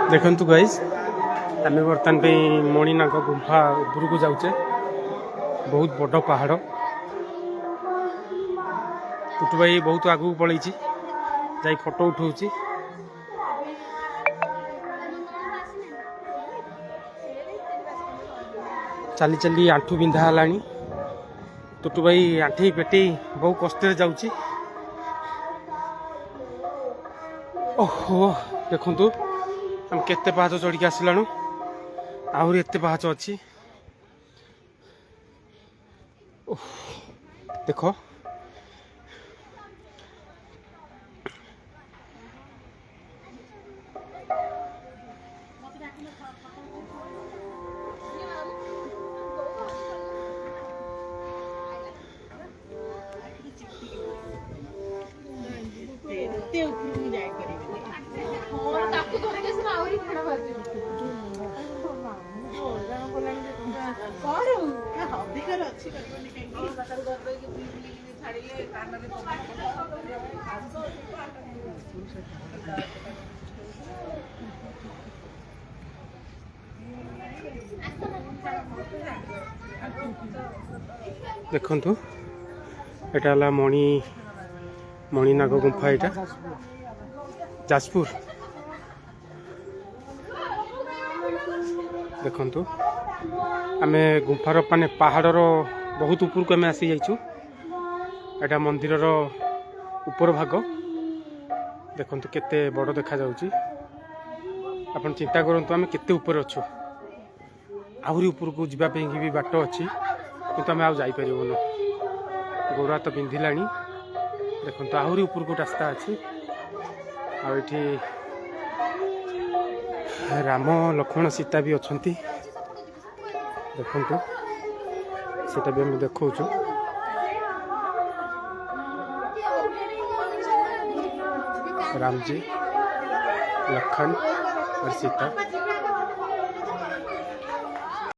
देखु गाइज आम बर्तमान पे मणिनाग गुंफा उपरक जाऊे बहुत बड़ पहाड़ टुटु भाई बहुत आगू पलैछि जाई फोटो उठाऊँ चली चली आंठू बिंधा है टुटु भाई आंठी पेटे बहुत कष्ट जाऊँगी ओहो देखु हम केते पाहाच चढ़ के आसलाणु आहरी एते पाहाच अच्छी देख देखु एटा मणिनाग गुंफा यहाँ जाजपुर देखु आम गुंफार माने पहाड़र बहुत उपरको आम आसी जाइछु एटा मंदिर ऊपर भाग देखु केते बड़ देखा जाउची आपण चिंता करंतु आम केते ऊपर अच्छु आहरी ऊपर को जीवाई भी बाट अच्छी किंतु आम आउ जापरिबुन गोड़ हाथ बिंधिलाणी देखु आहरी ऊपर को रास्ता अच्छी आठी राम लक्ष्मण सीता भी अच्छा देखु सीटा भी आम देखु रामजी लखन और सीता